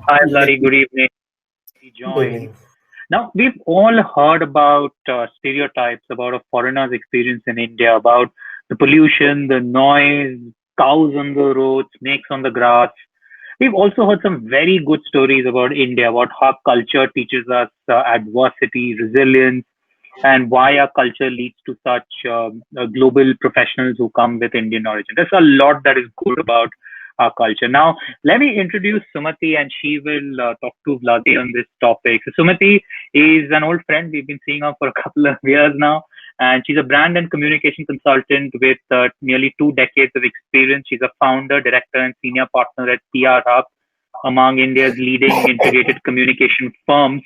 Hi, Evening. Vladi. Good evening. We Good join. evening. Now, we've all heard about stereotypes about a foreigner's experience in India, about the pollution, the noise, cows on the road, snakes on the grass. We've also heard some very good stories about India, about how culture teaches us adversity, resilience, and why our culture leads to such global professionals who come with Indian origin. There's a lot that is good about our culture. Now, let me introduce Sumathi, and she will talk to Vladi on this topic. So, Sumathi is an old friend. We've been seeing her for a couple of years now, and she's a brand and communication consultant with nearly 2 decades of experience. She's a founder, director, and senior partner at PRHUB, among India's leading integrated communication firms.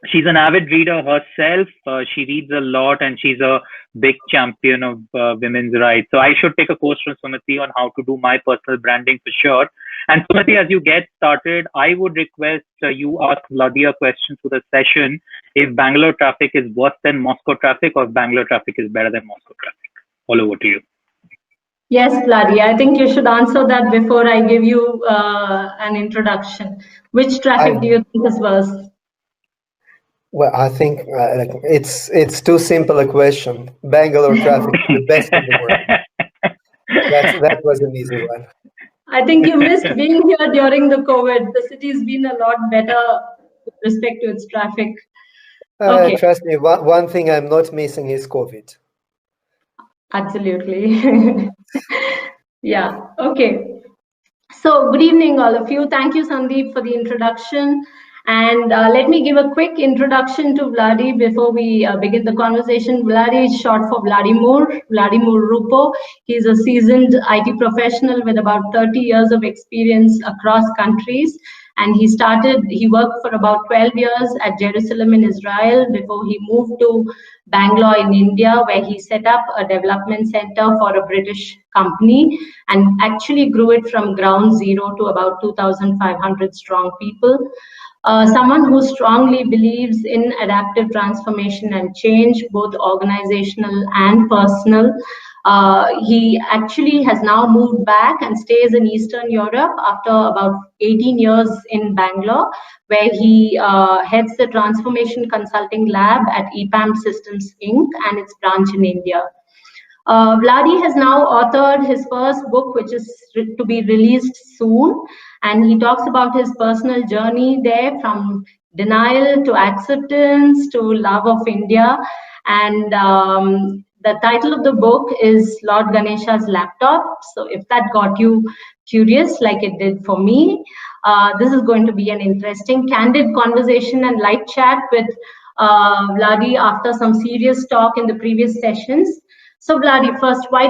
She's an avid reader herself. She reads a lot, and she's a big champion of women's rights. So I should take a course from Sumathi on how to do my personal branding for sure. And Sumathi, as you get started, I would request you ask Vladi a question for the session. If Bangalore traffic is worse than Moscow traffic, or if Bangalore traffic is better than Moscow traffic. All over to you. Yes, Vladi, I think you should answer that before I give you an introduction. Which traffic do you think is worse? Well, I think it's too simple a question. Bangalore traffic is the best in the world. That was an easy one. I think you missed being here during the COVID. The city's been a lot better with respect to its traffic. Okay. Trust me, one thing I'm not missing is COVID. Absolutely. Yeah. Okay. So good evening, all of you. Thank you, Sandeep, for the introduction. And let me give a quick introduction to Vladi before we begin the conversation. Vladi is short for Vladi Ruppo. He's a seasoned IT professional with about 30 years of experience across countries. And he worked for about 12 years at Jerusalem in Israel before he moved to Bangalore in India, where he set up a development center for a British company and actually grew it from ground zero to about 2,500 strong people. Someone who strongly believes in adaptive transformation and change, both organizational and personal. He actually has now moved back and stays in Eastern Europe after about 18 years in Bangalore, where he heads the Transformation Consulting Lab at EPAM Systems Inc. and its branch in India. Vladi has now authored his first book, which is to be released soon. And he talks about his personal journey there, from denial to acceptance to love of India. And the title of the book is Lord Ganesha's Laptop. So if that got you curious, like it did for me, this is going to be an interesting, candid conversation and light chat with Vladi after some serious talk in the previous sessions. So Vladi, first, why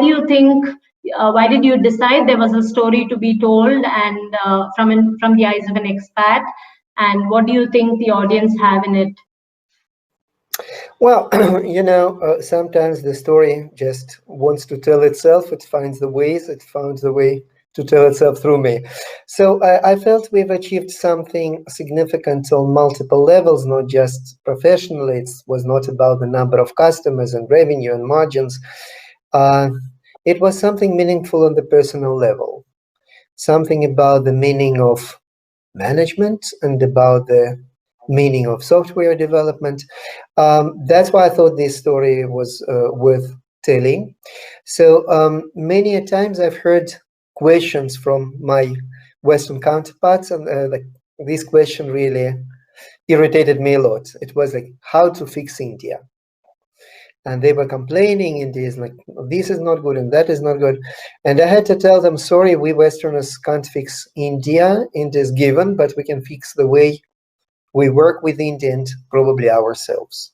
did you decide there was a story to be told, and from the eyes of an expat, and what do you think the audience have in it? Well, sometimes the story just wants to tell itself. It finds the ways. It found the way to tell itself through me. So I felt we've achieved something significant on multiple levels, not just professionally. It was not about the number of customers and revenue and margins. It was something meaningful on the personal level, something about the meaning of management and about the meaning of software development. That's why I thought this story was worth telling. So many a times I've heard questions from my Western counterparts, and this question really irritated me a lot. It was like, how to fix India? And they were complaining, India is like, this is not good and that is not good. And I had to tell them, sorry, we Westerners can't fix India. India is given, but we can fix the way we work with India and probably ourselves.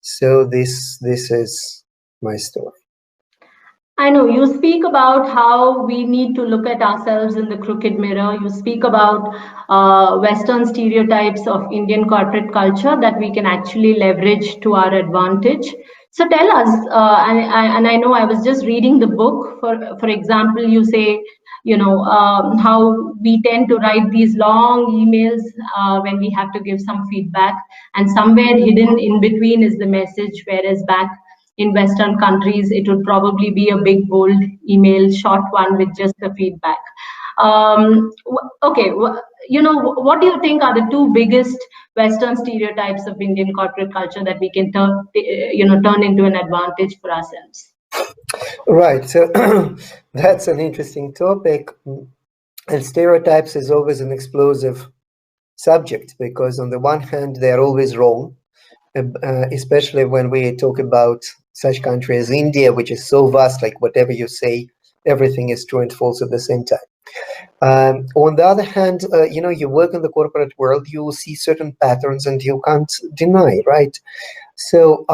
So this is my story. I know you speak about how we need to look at ourselves in the crooked mirror. You speak about Western stereotypes of Indian corporate culture that we can actually leverage to our advantage. So tell us, and I know I was just reading the book. For example, you say, how we tend to write these long emails when we have to give some feedback, and somewhere hidden in between is the message, whereas back in Western countries, it would probably be a big, bold email, short one with just the feedback. Okay, what do you think are the two biggest Western stereotypes of Indian corporate culture that we can turn into an advantage for ourselves? Right. So that's an interesting topic. And stereotypes is always an explosive subject because on the one hand, they're always wrong, especially when we talk about such country as India, which is so vast, like whatever you say, everything is true and false at the same time. On the other hand, you work in the corporate world, you see certain patterns and you can't deny, right? So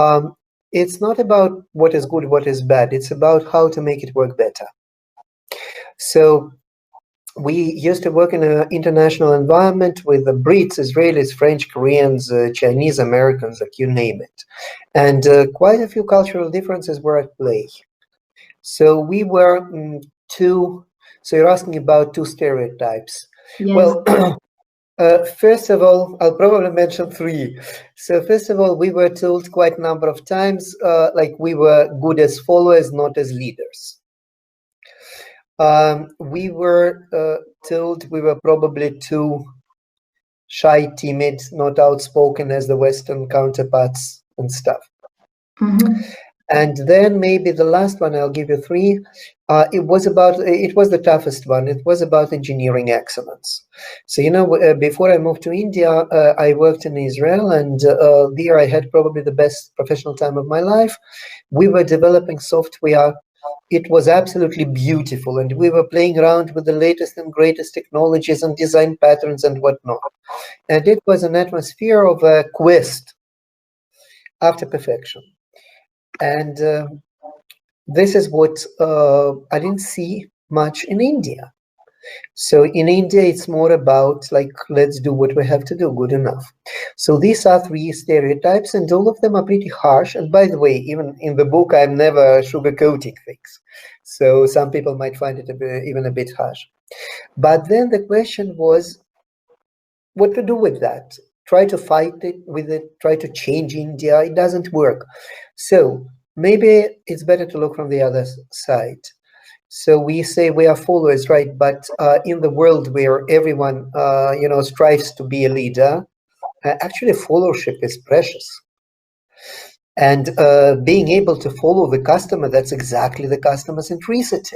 it's not about what is good, what is bad. It's about how to make it work better. So we used to work in an international environment with the Brits, Israelis, French, Koreans, Chinese, Americans, like you name it. And quite a few cultural differences were at play. So we were so you're asking about two stereotypes. Yes. Well, first of all, I'll probably mention three. So first of all, we were told quite a number of times, like we were good as followers, not as leaders. We were told we were probably too shy, timid, not outspoken as the Western counterparts and stuff. Mm-hmm. And then maybe the last one, I'll give you three. It was the toughest one. It was about engineering excellence. So, before I moved to India, I worked in Israel, and there I had probably the best professional time of my life. We were developing software. It was absolutely beautiful, and we were playing around with the latest and greatest technologies and design patterns and whatnot. And it was an atmosphere of a quest after perfection. And this is what I didn't see much in India. So in India, it's more about like, let's do what we have to do, good enough. So these are three stereotypes, and all of them are pretty harsh. And by the way, even in the book, I'm never sugarcoating things. So some people might find it even a bit harsh. But then the question was, what to do with that? Try to fight it with it, try to change India. It doesn't work. So maybe it's better to look from the other side. So we say we are followers, right? But in the world where everyone, strives to be a leader, actually followership is precious. And being able to follow the customer, that's exactly the customer centricity.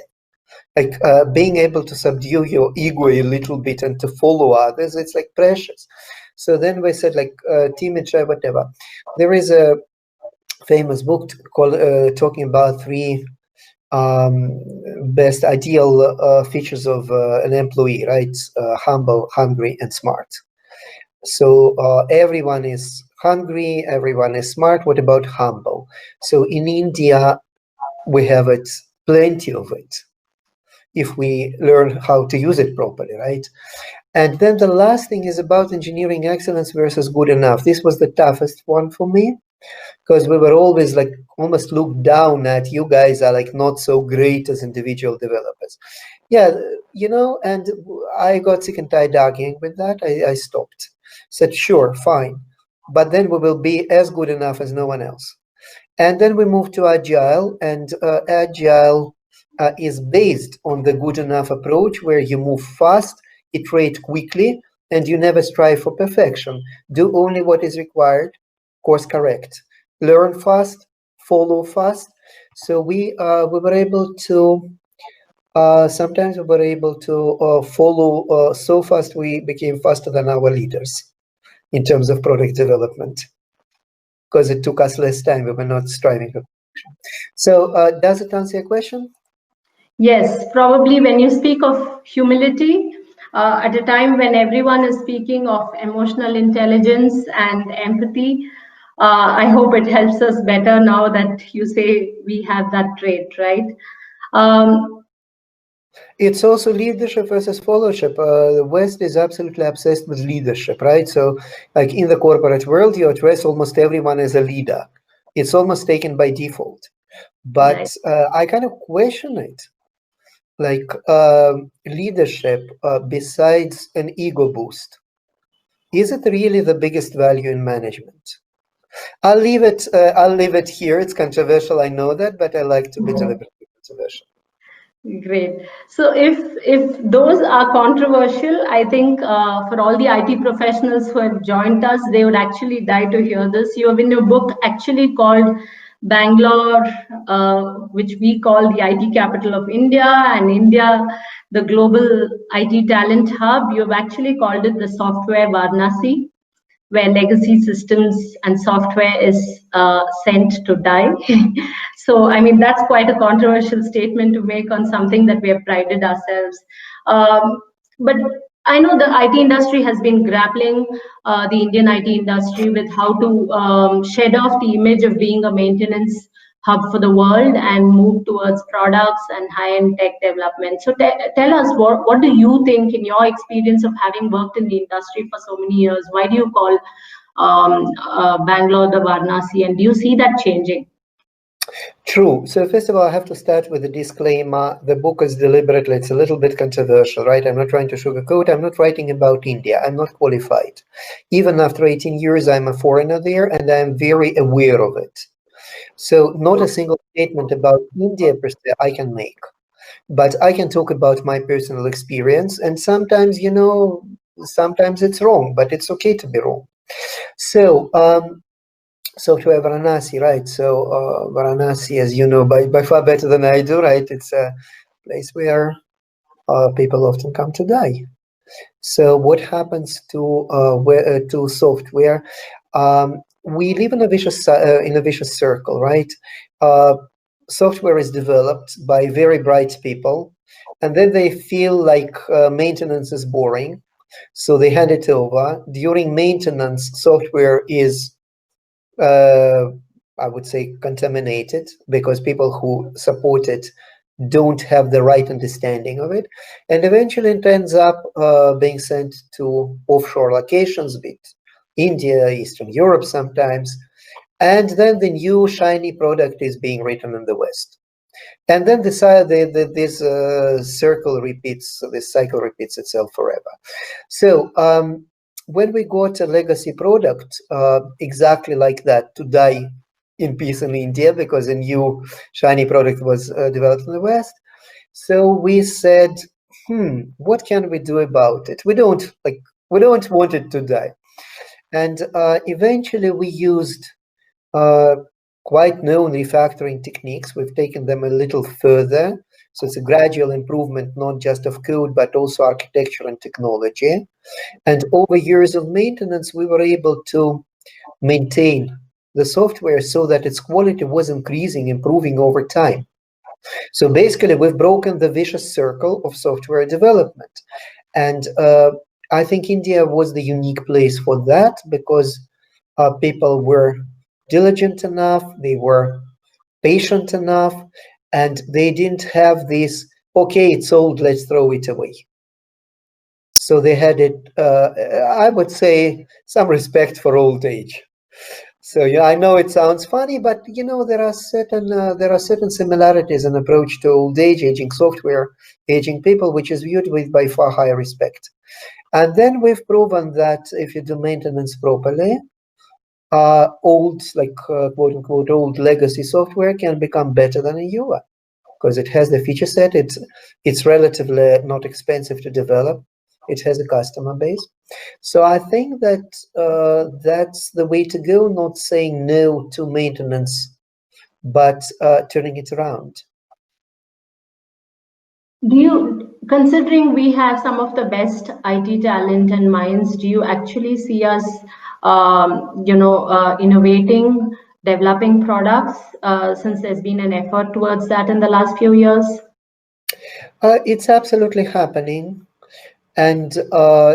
Like being able to subdue your ego a little bit and to follow others, it's like precious. So then we said like timid, shy, whatever. There is a famous book called talking about three best ideal features of an employee, right? Humble, hungry, and smart. So everyone is hungry, everyone is smart. What about humble? So in India, we have it, plenty of it, if we learn how to use it properly, right? And then the last thing is about engineering excellence versus good enough. This was the toughest one for me, because we were always like almost looked down at. You guys are like not so great as individual developers. Yeah, and I got sick and tired arguing with that. I stopped. Said, sure, fine. But then we will be as good enough as no one else. And then we moved to Agile, and Agile is based on the good enough approach where you move fast, iterate quickly, and you never strive for perfection. Do only what is required, course correct. Learn fast, follow fast. So we were able to, sometimes we were able to follow so fast we became faster than our leaders in terms of product development, because it took us less time. We were not striving for perfection. So does it answer your question? Yes, probably when you speak of humility, at a time when everyone is speaking of emotional intelligence and empathy, I hope it helps us better now that you say we have that trait, right? It's also leadership versus followership. The West is absolutely obsessed with leadership, right? So like in the corporate world, you address almost everyone as a leader. It's almost taken by default. But I kind of question it. Like leadership, besides an ego boost, is it really the biggest value in management? I'll leave it here. It's controversial, I know that, but I like to be deliberately controversial. Great. So if those are controversial, I think for all the IT professionals who have joined us, they would actually die to hear this. You have in your book actually called Bangalore, which we call the IT capital of India, and India, the global IT talent hub. You have actually called it the software Varanasi, where legacy systems and software is sent to die. So, I mean, that's quite a controversial statement to make on something that we have prided ourselves. But I know the IT industry has been grappling, the Indian IT industry, with how to shed off the image of being a maintenance hub for the world and move towards products and high-end tech development. So tell us, what do you think, in your experience of having worked in the industry for so many years, why do you call Bangalore the Varanasi, and do you see that changing? True. So first of all, I have to start with a disclaimer. The book is deliberately, it's a little bit controversial, right? I'm not trying to sugarcoat. I'm not writing about India. I'm not qualified. Even after 18 years, I'm a foreigner there, and I'm very aware of it. So not a single statement about India per se I can make, but I can talk about my personal experience. And sometimes, sometimes it's wrong, but it's okay to be wrong. So, software Varanasi, right? So Varanasi, as you know, by far better than I do, right? It's a place where people often come to die. So what happens to software? We live in a vicious circle, right? Software is developed by very bright people, and then they feel like maintenance is boring, so they hand it over. During maintenance, software is I would say contaminated, because people who support it don't have the right understanding of it, and eventually it ends up being sent to offshore locations, be it India, Eastern Europe sometimes, and then the new shiny product is being written in the West. And then this cycle repeats itself forever. So when we got a legacy product exactly like that to die in peace in India, because a new shiny product was developed in the West, so we said, what can we do about it? We don't want it to die. And eventually we used quite known refactoring techniques. We've taken them a little further. So it's a gradual improvement, not just of code, but also architecture and technology. And over years of maintenance, we were able to maintain the software so that its quality was increasing, improving over time. So basically, we've broken the vicious circle of software development. And I think India was the unique place for that, because people were diligent enough, they were patient enough, and they didn't have this, okay, it's old, let's throw it away. So they had it, I would say, some respect for old age. So yeah, I know it sounds funny, but there are certain similarities in approach to old age, aging software, aging people, which is viewed with by far higher respect. And then we've proven that if you do maintenance properly, old, like quote unquote, old legacy software can become better than a newer, because it has the feature set. It's relatively not expensive to develop. It has a customer base. So I think that that's the way to go, not saying no to maintenance, but turning it around. Do you, considering we have some of the best IT talent and minds, do you actually see us, innovating, developing products, since there's been an effort towards that in the last few years? It's absolutely happening, and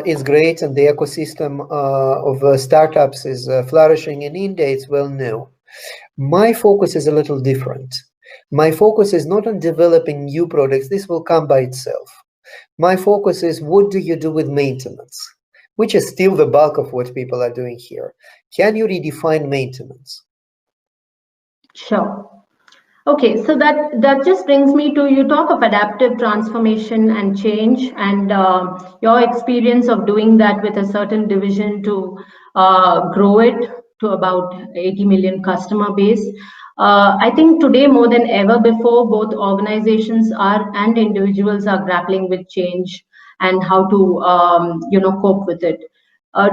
it's great, and the ecosystem of startups is flourishing in India. It's well known. My focus is a little different. My focus is not on developing new products. This will come by itself. My focus is, what do you do with maintenance, which is still the bulk of what people are doing here. Can you redefine maintenance? Sure. Okay, so that just brings me to, you talk of adaptive transformation and change, and your experience of doing that with a certain division to grow it to about 80 million customer base. I think today more than ever before, both organizations are and individuals are grappling with change and how to cope with it.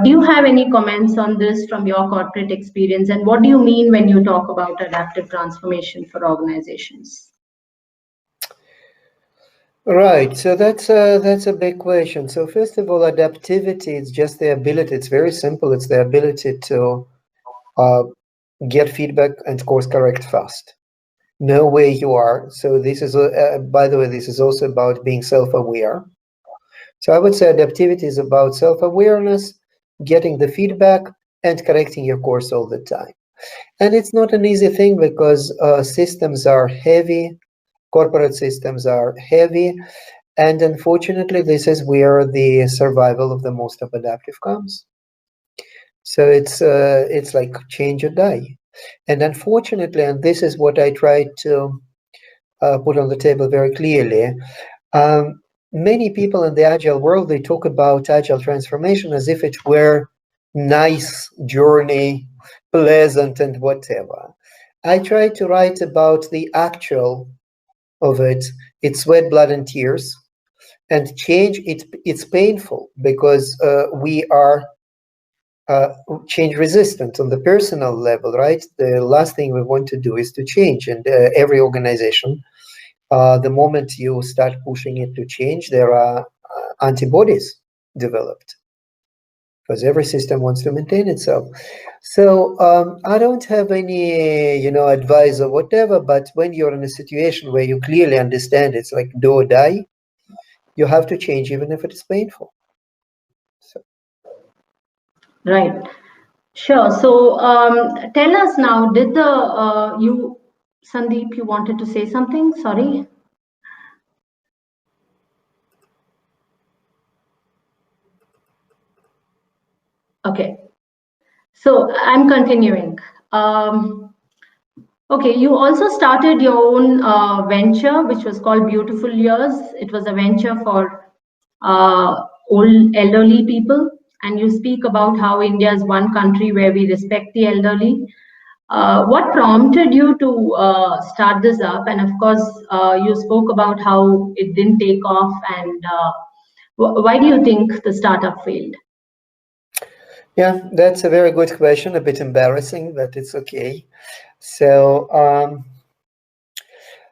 Do you have any comments on this from your corporate experience, and what do you mean when you talk about adaptive transformation for organizations? Right, so that's a big question. So first of all, adaptivity is just the ability. It's very simple. It's the ability to get feedback and course correct fast. Know where you are. So this is, by the way, this is also about being self-aware. So I would say adaptivity is about self-awareness, getting the feedback, and correcting your course all the time. And it's not an easy thing because systems are heavy, corporate systems are heavy, and unfortunately, this is where the survival of the most of adaptive comes. So it's like change or die. And unfortunately, and this is what I tried to put on the table very clearly, many people in the agile world, they talk about agile transformation as if it were nice journey, pleasant and whatever. I try to write about the actual of it. It's sweat, blood and tears. And change, it's painful because we are change resistant on the personal level, right? The last thing we want to do is to change. And every organization, the moment you start pushing it to change, there are antibodies developed because every system wants to maintain itself. So I don't have any, advice or whatever, but when you're in a situation where you clearly understand it's like do or die, you have to change even if it is painful. So. Right. Sure. So tell us now, did the, Sandeep, you wanted to say something? Sorry. Okay. So I'm continuing. Okay, you also started your own venture, which was called Beautiful Years. It was a venture for old elderly people, and you speak about how India is one country where we respect the elderly. What prompted you to start this up? And of course, you spoke about how it didn't take off, and why do you think the startup failed? Yeah, that's a very good question. A bit embarrassing, but it's okay. So,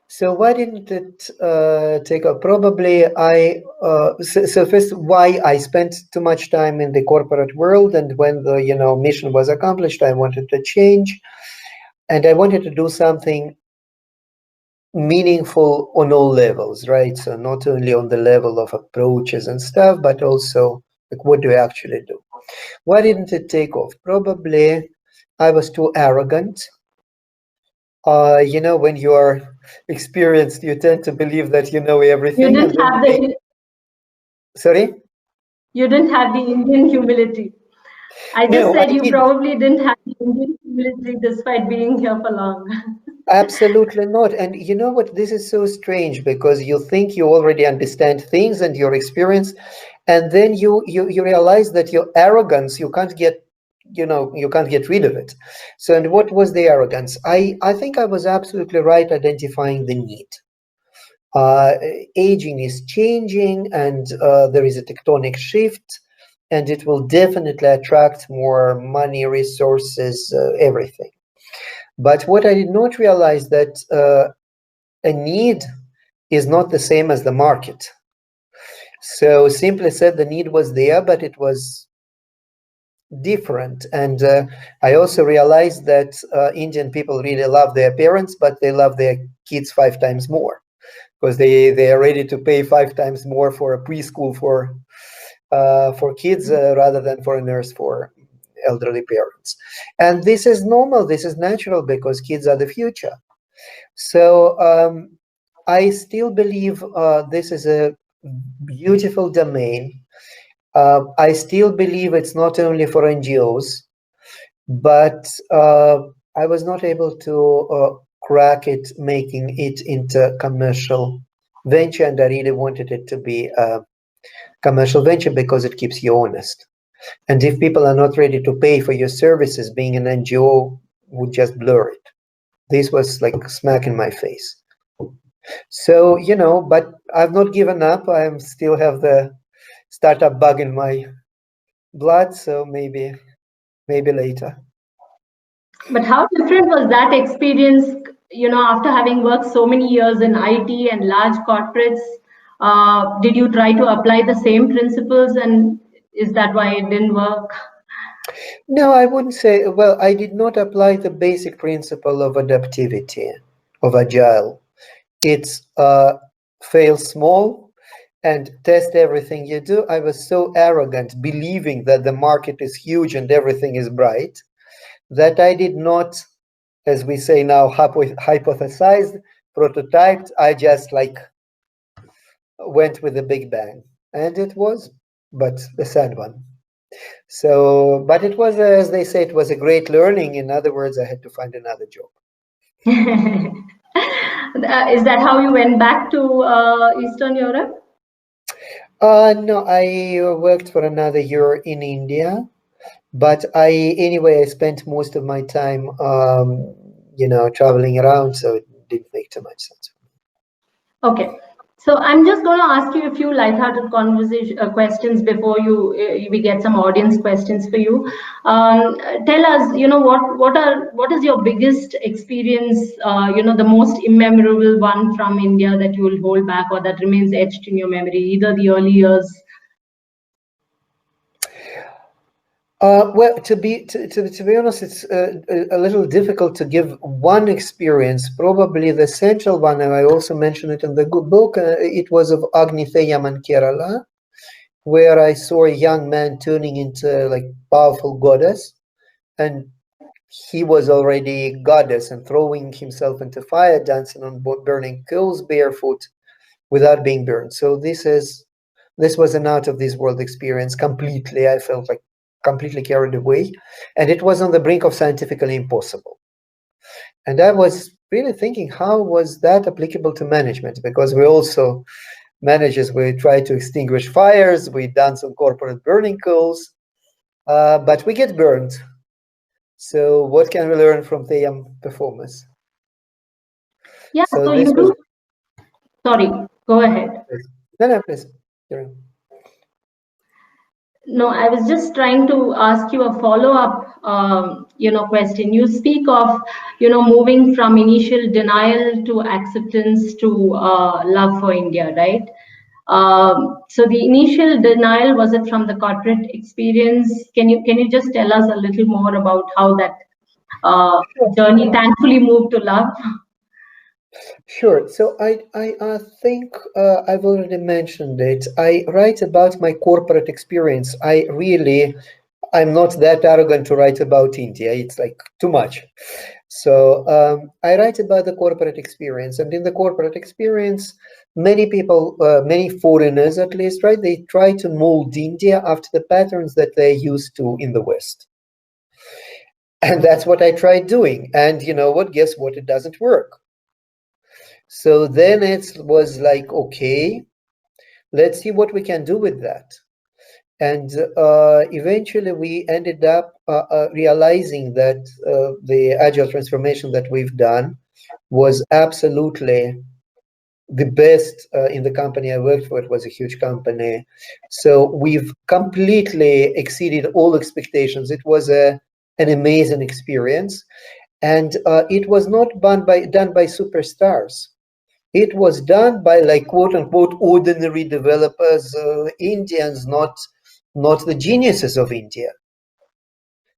so why didn't it take off? Probably so first, why I spent too much time in the corporate world, and when the mission was accomplished, I wanted to change, and I wanted to do something meaningful on all levels, right? So not only on the level of approaches and stuff, but also like what do I actually do? Why didn't it take off? Probably I was too arrogant. When you are experienced, you tend to believe that you know everything. You didn't have the. Sorry? You didn't have the Indian humility. I just said you probably didn't have the Indian humility despite being here for long. Absolutely not. And you know what? This is so strange because you think you already understand things and your experience, and then you realize that your arrogance, you can't get rid of it. So, and what was the arrogance? I think I was absolutely right identifying the need. Aging is changing, and there is a tectonic shift, and it will definitely attract more money, resources, everything. But what I did not realize that a need is not the same as the market. So simply said, the need was there, but it was different. And I also realized that Indian people really love their parents, but they love their kids 5 times more because they are ready to pay 5 times more for a preschool for kids rather than for a nurse for elderly parents. And this is normal, this is natural because kids are the future. So I still believe this is a beautiful domain. I still believe it's not only for NGOs, but I was not able to crack it, making it into commercial venture, and I really wanted it to be a commercial venture because it keeps you honest. And if people are not ready to pay for your services, being an NGO would just blur it. This was like smack in my face. So, you know, but I've not given up. I still have the startup bug in my blood, so maybe later. But how different was that experience, after having worked so many years in IT and large corporates? Did you try to apply the same principles, and is that why it didn't work? No, I wouldn't say. Well, I did not apply the basic principle of adaptivity, of agile. It's fail small and test everything you do. I was so arrogant, believing that the market is huge and everything is bright, that I did not, as we say now, hypothesized, prototyped. I just like went with the big bang, and it was, but a sad one. So, but it was, as they say, it was a great learning. In other words, I had to find another job. Is that how you went back to Eastern Europe? No, I worked for another year in India, but anyway, I spent most of my time, traveling around, so it didn't make too much sense. Okay. So I'm just going to ask you a few lighthearted questions before we get some audience questions for you. Tell us, what is your biggest experience, the most immemorable one from India that you will hold back or that remains etched in your memory, either the early years? Well, to be honest, it's a little difficult to give one experience. Probably the central one, and I also mentioned it in the book. It was of Agnitheya in Kerala, where I saw a young man turning into like powerful goddess, and he was already goddess and throwing himself into fire, dancing on burning coals barefoot, without being burned. So this was an out of this world experience completely. I felt like completely carried away, and it was on the brink of scientifically impossible. And I was really thinking, how was that applicable to management? Because we also managers, we try to extinguish fires, we dance on corporate burning coals, but we get burned. So what can we learn from Theyam performance? Yeah, so this was... Sorry, go ahead. No, please. No, I was just trying to ask you a follow-up, question. You speak of, moving from initial denial to acceptance to love for India, right? So the initial denial, was it from the corporate experience? Can you just tell us a little more about how that journey thankfully moved to love? Sure. So I think I've already mentioned it. I write about my corporate experience. I'm not that arrogant to write about India. It's like too much. So I write about the corporate experience, and in the corporate experience, many people, many foreigners at least, right? They try to mold India after the patterns that they're used to in the West. And that's what I tried doing. And you know what? Guess what? It doesn't work. So then it was like, okay, let's see what we can do with that. And eventually we ended up realizing that the agile transformation that we've done was absolutely the best in the company I worked for. It was a huge company. So we've completely exceeded all expectations. It was an amazing experience. And it was not done by superstars. It was done by like quote unquote ordinary developers, Indians, not the geniuses of India.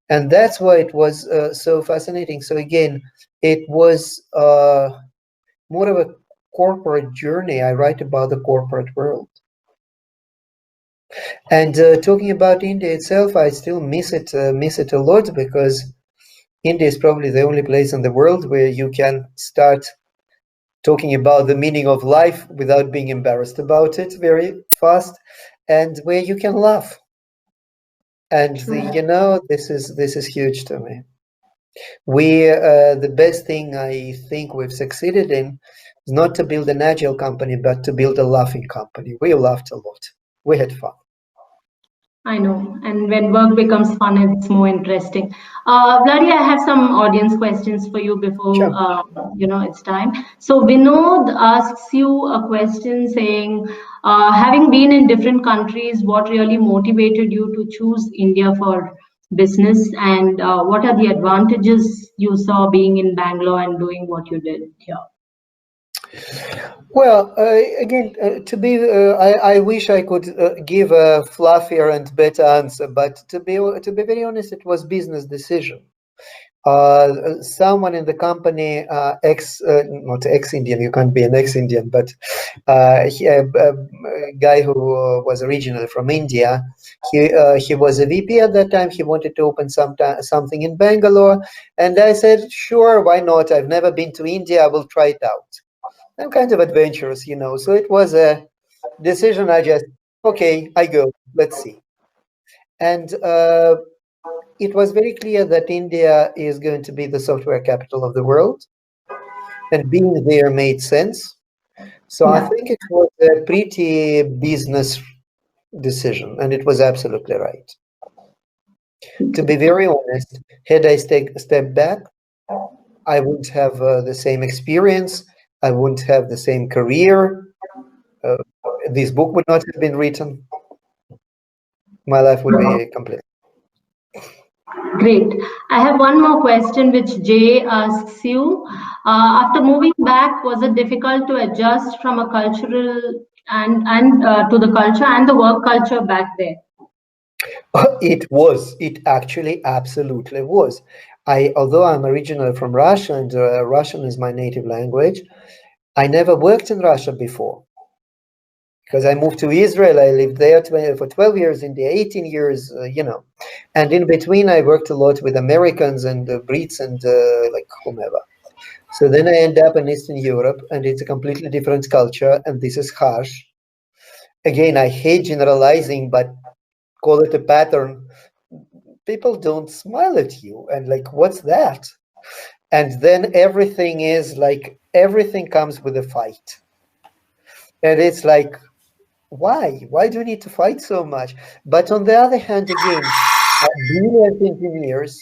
And that's why it was so fascinating. So again, it was more of a corporate journey. I write about the corporate world. And talking about India itself, I still miss it a lot, because India is probably the only place in the world where you can start talking about the meaning of life without being embarrassed about it very fast, and where you can laugh. And this is huge to me. The best thing I think we've succeeded in is not to build an agile company, but to build a laughing company. We laughed a lot. We had fun. I know. And when work becomes fun, it's more interesting. Vladi, I have some audience questions for you before, Sure. it's time. So Vinod asks you a question saying, having been in different countries, what really motivated you to choose India for business? And what are the advantages you saw being in Bangalore and doing what you did here? Well, again, I wish I could give a fluffier and better answer, but to be very honest, it was business decision. Someone in the company, not ex-Indian, you can't be an ex-Indian, but a guy who was originally from India, he was a VP at that time. He wanted to open something in Bangalore, and I said, sure, why not? I've never been to India. I will try it out. I'm kind of adventurous, so it was a decision. Okay, I go, let's see. And it was very clear that India is going to be the software capital of the world, and being there made sense. So I think it was a pretty business decision, and it was absolutely right. To be very honest, had I stepped back, I wouldn't have the same experience. I wouldn't have the same career. This book would not have been written. My life would be complete. Great. I have one more question which Jay asks you. After moving back, was it difficult to adjust from a cultural and to the culture and the work culture back there? It was. It actually absolutely was. Although I'm originally from Russia and Russian is my native language, I never worked in Russia before. Because I moved to Israel, I lived there for 12 years, India 18 years, and in between I worked a lot with Americans and Brits and like whomever. So then I end up in Eastern Europe, and it's a completely different culture, and this is harsh. Again, I hate generalizing, but call it a pattern. People don't smile at you, and like, what's that? And then everything comes with a fight. And it's like, why do you need to fight so much? But on the other hand, again, brilliant engineers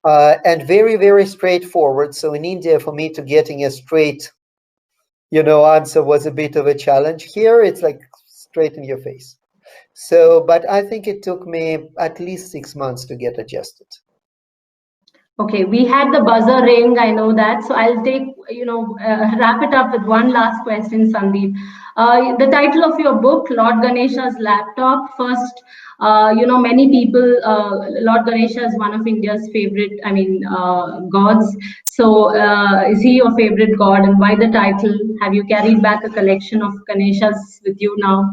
and very, very straightforward. So in India, for me to getting a straight answer was a bit of a challenge. Here it's like straight in your face. So but I think it took me at least 6 months to get adjusted. Okay, we had the buzzer ring, I know that. So I'll wrap it up with one last question, Sandeep. The title of your book, Lord Ganesha's Laptop. First, many people, Lord Ganesha is one of India's favorite, gods. So is he your favorite god, and why the title? Have you carried back a collection of Ganeshas with you now?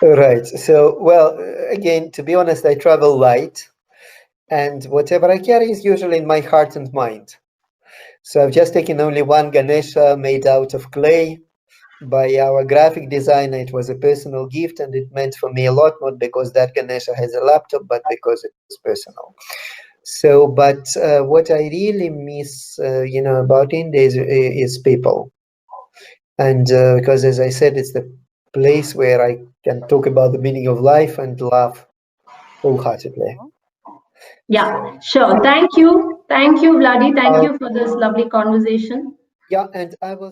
Right. So, well, again, to be honest, I travel light. And whatever I carry is usually in my heart and mind. So I've just taken only one Ganesha made out of clay by our graphic designer. It was a personal gift, and it meant for me a lot, not because that Ganesha has a laptop, but because it was personal. So, but what I really miss, about India is people. And because, as I said, it's the place where I can talk about the meaning of life and laugh wholeheartedly. Yeah, sure. Thank you. Thank you, Vladi. Thank you for this lovely conversation. Yeah, and I will